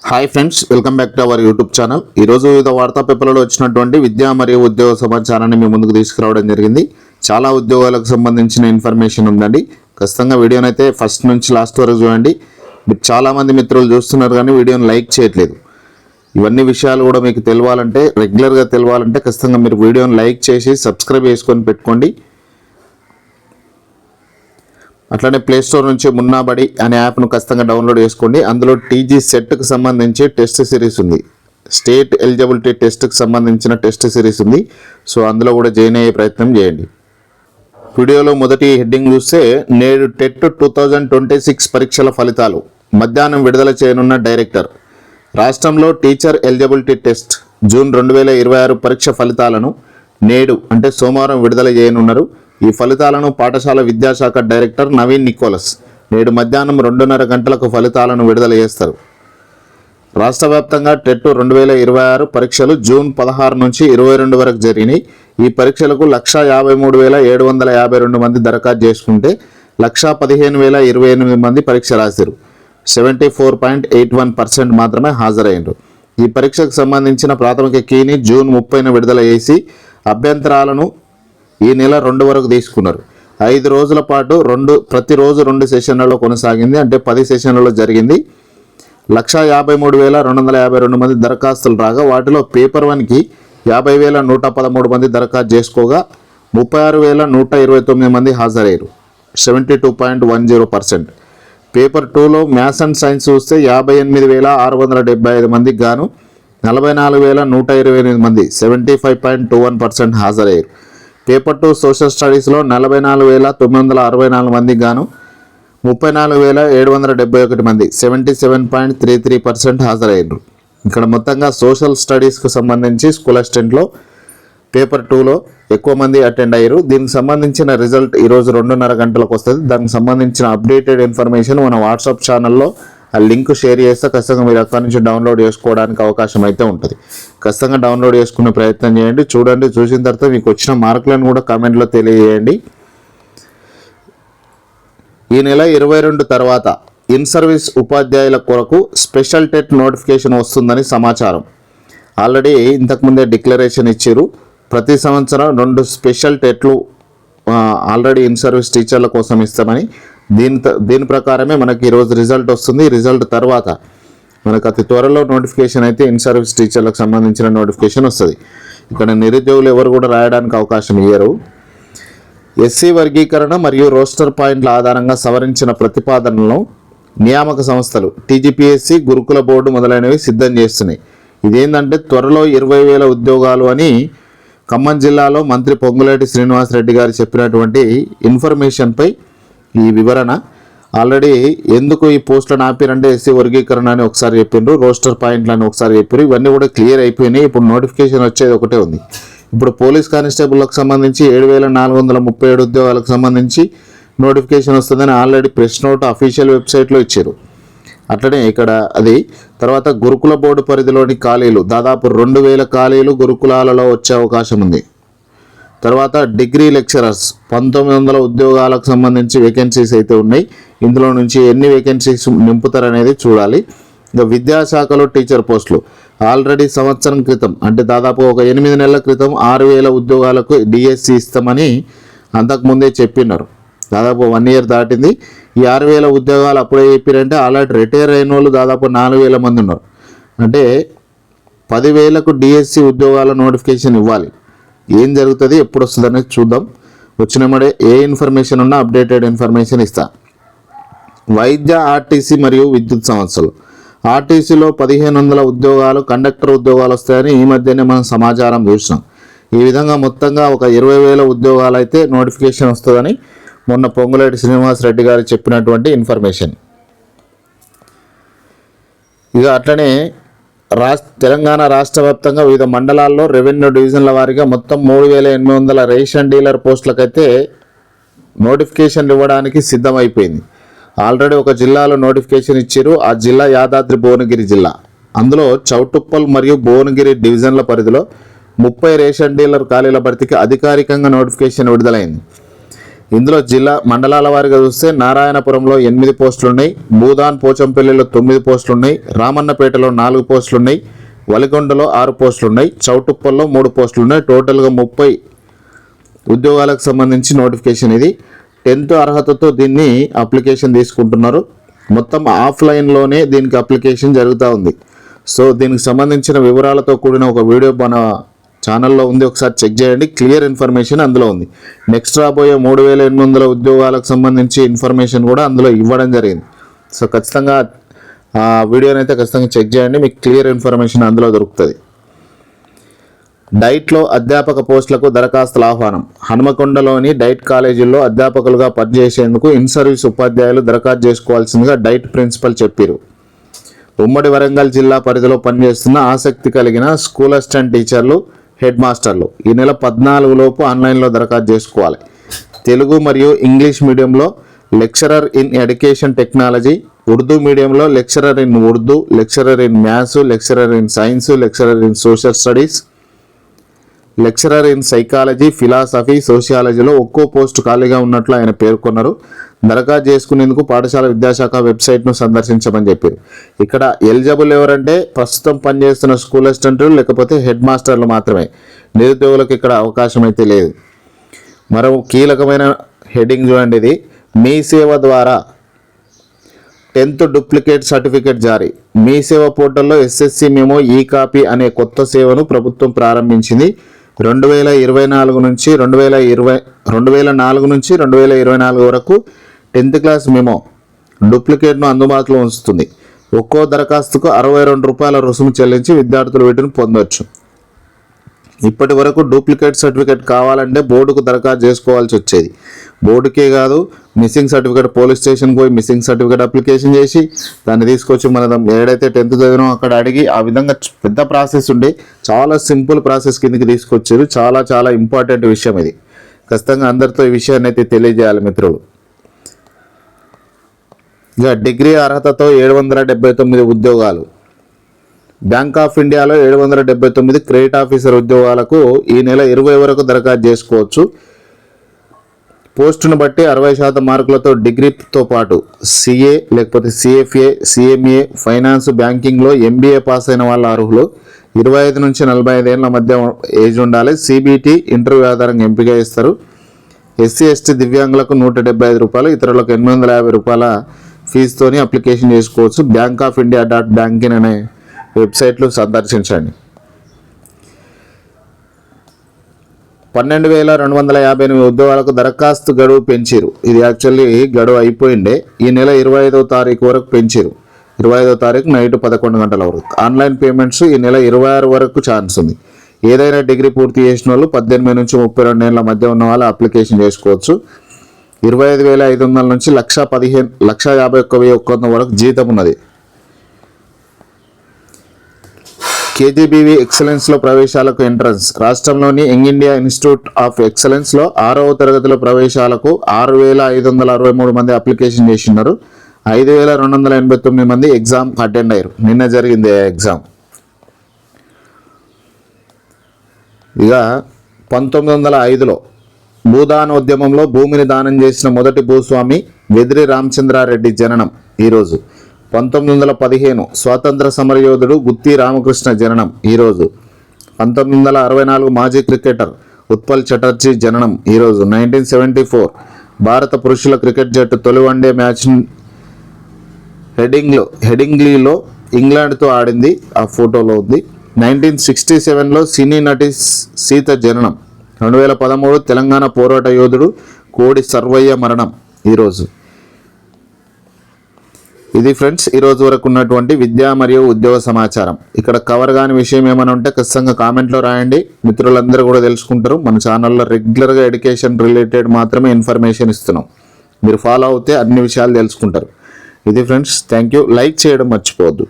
Hi friends, welcome back to our YouTube channel. ఈరోజు వివిధ వార్తా పేపర్లలో వచ్చినటువంటి విద్యా మరియు ఉద్యోగ సమాచారాన్ని మీ ముందుకు తీసుకురావడం జరిగింది. చాలా ఉద్యోగాలకు సంబంధించిన ఇన్ఫర్మేషన్ ఉందండి. ఖచ్చితంగా వీడియోని అయితే ఫస్ట్ నుంచి లాస్ట్ వరకు చూడండి. మీరు చాలామంది మిత్రులు చూస్తున్నారు కానీ వీడియోని లైక్ చేయట్లేదు. ఇవన్నీ విషయాలు కూడా మీకు తెలవాలంటే, రెగ్యులర్గా తెలవాలంటే ఖచ్చితంగా మీరు వీడియోని లైక్ చేసి సబ్స్క్రైబ్ చేసుకొని పెట్టుకోండి. అట్లనే ప్లేస్టోర్ నుంచి మున్నాబడి అనే యాప్ను ఖచ్చితంగా డౌన్లోడ్ చేసుకోండి. అందులో టీజీ సెట్కి సంబంధించి టెస్ట్ సిరీస్ ఉంది. స్టేట్ ఎలిజిబిలిటీ టెస్ట్కి సంబంధించిన టెస్ట్ సిరీస్ ఉంది. సో అందులో కూడా జాయిన్ అయ్యే ప్రయత్నం చేయండి. వీడియోలో మొదటి హెడ్డింగ్ చూస్తే, నేడు టెట్ 2026 పరీక్షల ఫలితాలు మధ్యాహ్నం విడుదల చేయనున్న డైరెక్టర్. రాష్ట్రంలో టీచర్ ఎలిజిబిలిటీ టెస్ట్ జూన్ 2026 పరీక్ష ఫలితాలను నేడు అంటే సోమవారం విడుదల చేయనున్నారు. ఈ ఫలితాలను పాఠశాల విద్యాశాఖ డైరెక్టర్ నవీన్ నికోలస్ నేడు మధ్యాహ్నం 2:30 గంటలకు ఫలితాలను విడుదల చేస్తారు. రాష్ట్ర వ్యాప్తంగా టెట్ 2026 పరీక్షలు జూన్ 16 నుంచి 22 వరకు జరిగినాయి. ఈ పరీక్షలకు 1,53,752 మంది దరఖాస్తు చేసుకుంటే 1,15,028 మంది పరీక్ష రాశారు. 74.81% మాత్రమే హాజరయ్యారు. ఈ పరీక్షకు సంబంధించిన ప్రాథమిక కీని జూన్ 30న విడుదల చేసి అభ్యంతరాలను ఈ నెల 2 వరకు తీసుకున్నారు. 5 రోజుల పాటు ప్రతిరోజు 2 సెషన్లలో కొనసాగింది. అంటే 10 సెషన్లలో జరిగింది. 1,53,252 మంది దరఖాస్తులు రాగా వాటిలో పేపర్ 1కి 50,113 మంది దరఖాస్తు చేసుకోగా 36,129 మంది హాజరయ్యారు. 72.10%. పేపర్ 2లో మ్యాథ్స్ అండ్ సైన్స్ చూస్తే 58,675 మందికి గాను 44,128 మంది 75.21% హాజరయ్యారు. పేపర్ 2 సోషల్ స్టడీస్లో 44,964 మందికి గాను 34,771 మంది 77.33% హాజరయ్యారు. ఇక్కడ మొత్తంగా సోషల్ స్టడీస్కు సంబంధించి స్కూల్ అసిస్టెంట్లో పేపర్ 2లో ఎక్కువ మంది అటెండ్ అయ్యారు. దీనికి సంబంధించిన రిజల్ట్ ఈరోజు 2:30 గంటలకు వస్తుంది. దానికి సంబంధించిన అప్డేటెడ్ ఇన్ఫర్మేషన్ మన వాట్సాప్ ఛానల్లో ఆ లింక్ షేర్ చేస్తే ఖచ్చితంగా మీరు అక్కడి నుంచి డౌన్లోడ్ చేసుకోవడానికి అవకాశం అయితే ఉంటుంది. ఖచ్చితంగా డౌన్లోడ్ చేసుకునే ప్రయత్నం చేయండి. చూడండి, చూసిన తర్వాత మీకు వచ్చిన మార్కులను కూడా కామెంట్లో తెలియజేయండి. ఈ నెల 22 తర్వాత ఇన్ సర్వీస్ ఉపాధ్యాయుల కొరకు స్పెషల్ టెట్ నోటిఫికేషన్ వస్తుందని సమాచారం. ఆల్రెడీ ఇంతకుముందే డిక్లరేషన్ ఇచ్చారు. ప్రతి సంవత్సరం 2 స్పెషల్ టెట్లు ఆల్రెడీ ఇన్ సర్వీస్ టీచర్ల కోసం ఇస్తామని. దీని ప్రకారమే మనకి ఈరోజు రిజల్ట్ వస్తుంది. రిజల్ట్ తర్వాత మనకు అతి త్వరలో నోటిఫికేషన్ అయితే ఇన్ సర్వీస్ టీచర్లకు సంబంధించిన నోటిఫికేషన్ వస్తుంది. ఇక్కడ నిరుద్యోగులు ఎవరు కూడా రాయడానికి అవకాశం ఇయ్యరు. ఎస్సీ వర్గీకరణ మరియు రోస్టర్ పాయింట్ల ఆధారంగా సవరించిన ప్రతిపాదనలను నియామక సంస్థలు టీజీపీఎస్సీ, గురుకుల బోర్డు మొదలైనవి సిద్ధం చేస్తున్నాయి. ఇదేంటంటే త్వరలో 20,000 ఉద్యోగాలు అని ఖమ్మం జిల్లాలో మంత్రి పొంగులేటి శ్రీనివాసరెడ్డి గారు చెప్పినటువంటి ఇన్ఫర్మేషన్పై ఈ వివరణ. ఆల్రెడీ ఎందుకు ఈ పోస్టులను ఆపిరంటే ఎస్సీ వర్గీకరణ అని ఒకసారి చెప్పిండ్రు, రోస్టర్ పాయింట్లు అని ఒకసారి చెప్పారు. ఇవన్నీ కూడా క్లియర్ అయిపోయినాయి. ఇప్పుడు నోటిఫికేషన్ వచ్చేది ఒకటే ఉంది. ఇప్పుడు పోలీస్ కానిస్టేబుల్కి సంబంధించి 7,437 ఉద్యోగాలకు సంబంధించి నోటిఫికేషన్ వస్తుందని ఆల్రెడీ ప్రెస్ నోట్ అఫీషియల్ వెబ్సైట్లో ఇచ్చారు. అట్లనే ఇక్కడ అది తర్వాత గురుకుల బోర్డు పరిధిలోని ఖాళీలు దాదాపు 2,000 ఖాళీలు గురుకులాలలో వచ్చే అవకాశం ఉంది. తర్వాత డిగ్రీ లెక్చరర్స్ 1,900 ఉద్యోగాలకు సంబంధించి వేకెన్సీస్ అయితే ఉన్నాయి. ఇందులో నుంచి ఎన్ని వేకెన్సీస్ నింపుతారనేది చూడాలి. ఇంకా విద్యాశాఖలో టీచర్ పోస్టులు ఆల్రెడీ సంవత్సరం క్రితం అంటే దాదాపు ఒక 8 నెలల క్రితం 6,000 ఉద్యోగాలకు డిఎస్సి ఇస్తామని అంతకుముందే చెప్పినారు. దాదాపు 1 ఇయర్ దాటింది. ఈ 6,000 ఉద్యోగాలు అప్పుడే చెప్పారంటే ఆల్రెడీ రిటైర్ అయిన వాళ్ళు దాదాపు 4,000 మంది ఉన్నారు. అంటే 10,000కు డిఎస్సి ఉద్యోగాల నోటిఫికేషన్ ఇవ్వాలి. ఏం జరుగుతుంది, ఎప్పుడు వస్తుంది అనేది చూద్దాం. వచ్చినప్పుడే ఏ ఇన్ఫర్మేషన్ ఉన్నా అప్డేటెడ్ ఇన్ఫర్మేషన్ ఇస్తా. వైద్య, ఆర్టీసీ మరియు విద్యుత్ సంస్థలు. ఆర్టీసీలో 1,500 ఉద్యోగాలు, కండక్టర్ ఉద్యోగాలు వస్తాయని ఈ మధ్యనే మనం సమాచారం చూసినాం. ఈ విధంగా మొత్తంగా ఒక 20,000 ఉద్యోగాలు అయితే నోటిఫికేషన్ వస్తుందని మొన్న పొంగులేటి శ్రీనివాసరెడ్డి గారు చెప్పినటువంటి ఇన్ఫర్మేషన్. ఇక అట్లనే తెలంగాణ రాష్ట్ర వ్యాప్తంగా వివిధ మండలాల్లో రెవెన్యూ డివిజన్ల వారీగా మొత్తం 3,800 రేషన్ డీలర్ పోస్టులకైతే నోటిఫికేషన్ ఇవ్వడానికి సిద్ధమైపోయింది. ఆల్రెడీ ఒక జిల్లాలో నోటిఫికేషన్ ఇచ్చారు. ఆ జిల్లా యాదాద్రి భువనగిరి జిల్లా. అందులో చౌటుప్పల్ మరియు భువనగిరి డివిజన్ల పరిధిలో 30 రేషన్ డీలర్ ఖాళీల భర్తీకి అధికారికంగా నోటిఫికేషన్ విడుదలైంది. ఇందులో జిల్లా మండలాల వారీగా చూస్తే నారాయణపురంలో 8 పోస్టులు ఉన్నాయి, భూదాన్ పోచంపల్లిలో 9 పోస్టులు ఉన్నాయి, రామన్నపేటలో 4 పోస్టులు ఉన్నాయి, వలిగొండలో 6 పోస్టులు ఉన్నాయి, చౌటుప్పల్లో 3 పోస్టులు ఉన్నాయి. టోటల్గా 30 ఉద్యోగాలకు సంబంధించి నోటిఫికేషన్ ఇది. 10th అర్హతతో దీన్ని అప్లికేషన్ తీసుకుంటున్నారు. మొత్తం ఆఫ్లైన్లోనే దీనికి అప్లికేషన్ జరుగుతూ ఉంది. సో దీనికి సంబంధించిన వివరాలతో కూడిన ఒక వీడియో మన ఛానల్లో ఉంది, ఒకసారి చెక్ చేయండి. క్లియర్ ఇన్ఫర్మేషన్ అందులో ఉంది. నెక్స్ట్ రాబోయే 3800 ఉద్యోగాలకు సంబంధించి ఇన్ఫర్మేషన్ కూడా అందులో ఇవ్వడం జరిగింది. సో ఖచ్చితంగా ఆ వీడియోని అయితే ఖచ్చితంగా చెక్ చేయండి, మీకు క్లియర్ ఇన్ఫర్మేషన్ అందులో దొరుకుతుంది. డైట్లో అధ్యాపక పోస్టులకు దరఖాస్తుల ఆహ్వానం. హనుమకొండలోని డైట్ కాలేజీల్లో అధ్యాపకులుగా పనిచేసేందుకు ఇన్ సర్వీస్ ఉపాధ్యాయులు దరఖాస్తు చేసుకోవాల్సిందిగా డైట్ ప్రిన్సిపల్ చెప్పారు. ఉమ్మడి వరంగల్ జిల్లా పరిధిలో పనిచేస్తున్న ఆసక్తి కలిగిన స్కూల్ అసిస్టెంట్ టీచర్లు, హెడ్ మాస్టర్లు ఈ నెల 14 లోపు ఆన్లైన్లో దరఖాస్తు చేసుకోవాలి. తెలుగు మరియు ఇంగ్లీష్ మీడియంలో lecturer in education technology, Urdu మీడియంలో lecturer in Urdu, lecturer in maths, lecturer in science, lecturer in social studies, lecturer in psychology, philosophy, సోషియాలజీలో ఒక్కో పోస్టు ఖాళీగా ఉన్నట్లు ఆయన పేర్కొన్నారు. దరఖాస్తు చేసుకునేందుకు పాఠశాల విద్యాశాఖ వెబ్సైట్ను సందర్శించమని చెప్పారు. ఇక్కడ ఎలిజిబుల్ ఎవరంటే ప్రస్తుతం పనిచేస్తున్న స్కూల్ అసిస్టెంట్లు లేకపోతే హెడ్ మాస్టర్లు మాత్రమే. నిరుద్యోగులకు ఇక్కడ అవకాశం అయితే లేదు. మరో కీలకమైన హెడ్డింగ్ చూడండి, ఇది మీ సేవ ద్వారా 10th డూప్లికేట్ సర్టిఫికేట్ జారీ. మీ సేవ పోర్టల్లో ఎస్ఎస్సి మెమో ఈ కాపీ అనే కొత్త సేవను ప్రభుత్వం ప్రారంభించింది. 2024 నుంచి 2024 వరకు 10th క్లాస్ మెమో డూప్లికేట్ను అందుబాటులో ఉంచుతుంది. ఒక్కో దరఖాస్తుకు ₹62 రుసుము చెల్లించి విద్యార్థులు వీటిని పొందవచ్చు. ఇప్పటి వరకు డూప్లికేట్ సర్టిఫికేట్ కావాలంటే బోర్డుకు దరఖాస్తు చేసుకోవాల్సి వచ్చేది. బోర్డుకే కాదు, మిస్సింగ్ సర్టిఫికేట్ పోలీస్ స్టేషన్కి పోయి మిస్సింగ్ సర్టిఫికేట్ అప్లికేషన్ చేసి దాన్ని తీసుకొచ్చి మనం ఏడైతే 10th చదివినో అక్కడ అడిగి, ఆ విధంగా పెద్ద ప్రాసెస్ ఉండే. చాలా సింపుల్ ప్రాసెస్ కిందకి తీసుకొచ్చారు. చాలా చాలా ఇంపార్టెంట్ విషయం ఇది. ఖచ్చితంగా అందరితో ఈ విషయాన్ని అయితే తెలియజేయాలి మిత్రులు. ఇక డిగ్రీ అర్హతతో 779 ఉద్యోగాలు. బ్యాంక్ ఆఫ్ ఇండియాలో 779 క్రెడిట్ ఆఫీసర్ ఉద్యోగాలకు ఈ నెల 20 వరకు దరఖాస్తు చేసుకోవచ్చు. పోస్టును బట్టి 60% మార్కులతో డిగ్రీతో పాటు సిఏ లేకపోతే సిఎఫ్ఏ, సిఎంఏ, ఫైనాన్స్, బ్యాంకింగ్లో ఎంబీఏ పాస్ అయిన వాళ్ళ అర్హులు. 25 నుంచి 45 ఏళ్ల మధ్య ఏజ్ ఉండాలి. సిబిటి ఇంటర్వ్యూ ఆధారంగా ఎంపిక చేస్తారు. ఎస్సీ ఎస్టీ దివ్యాంగులకు ₹175, ఇతరులకు ₹850 ఫీజుతోని అప్లికేషన్ చేసుకోవచ్చు. బ్యాంక్ ఆఫ్ ఇండియా .బ్యాంకింగ్ అనే వెబ్సైట్లు సందర్శించండి. 12,258 ఉద్యోగాలకు దరఖాస్తు గడువు పెంచారు. ఇది యాక్చువల్లీ గడువు అయిపోయిండే. ఈ నెల 25వ తారీఖు వరకు పెంచారు. 25వ తారీఖు నైట్ 11 గంటల వరకు. ఆన్లైన్ పేమెంట్స్ ఈ నెల 26 వరకు ఛాన్స్ ఉంది. ఏదైనా డిగ్రీ పూర్తి చేసిన వాళ్ళు 18 నుంచి 32 ఏళ్ల మధ్య ఉన్న వాళ్ళు అప్లికేషన్ చేసుకోవచ్చు. 25,500 నుంచి 1,51,100 వరకు జీతం ఉన్నది. కేజీబీవీ ఎక్సలెన్స్లో ప్రవేశాలకు ఎంట్రన్స్. రాష్ట్రంలోని యంగ్ ఇండియా ఇన్స్టిట్యూట్ ఆఫ్ ఎక్సలెన్స్లో 6వ తరగతిలో ప్రవేశాలకు 6,563 మంది అప్లికేషన్ చేసినారు. 5,289 మంది ఎగ్జామ్ అటెండ్ అయ్యారు. నిన్న జరిగింది ఎగ్జామ్. ఇక 1905లో భూదాన ఉద్యమంలో భూమిని దానం చేసిన మొదటి భూస్వామి వెదిరి రామచంద్రారెడ్డి జననం ఈరోజు. 1915 స్వాతంత్ర సమరయోధుడు గుత్తి రామకృష్ణ జననం ఈరోజు. 1964 మాజీ క్రికెటర్ ఉత్పల్ చటర్జీ జననం ఈరోజు. 1974 భారత పురుషుల క్రికెట్ జట్టు తొలి వన్డే మ్యాచ్ హెడింగ్లీలో ఇంగ్లాండ్తో ఆడింది. ఆ ఫోటోలో ఉంది. 1967లో సినీ నటి సీత జననం. 2013 తెలంగాణ పోరాట యోధుడు కోడి సర్వయ్య మరణం ఈరోజు. ఇది ఫ్రెండ్స్ ఈరోజు వరకు ఉన్నటువంటి విద్యా మరియు ఉద్యోగ సమాచారం. ఇక్కడ కవర్ కాని విషయం ఏమైనా ఉంటే ఖచ్చితంగా కామెంట్లో రాయండి. మిత్రులందరూ కూడా తెలుసుకుంటారు. మన ఛానల్లో రెగ్యులర్గా ఎడ్యుకేషన్ రిలేటెడ్ మాత్రమే ఇన్ఫర్మేషన్ ఇస్తున్నాం. మీరు ఫాలో అవుతే అన్ని విషయాలు తెలుసుకుంటారు. ఇది ఫ్రెండ్స్, థ్యాంక్ యూ. లైక్ చేయడం మర్చిపోవద్దు.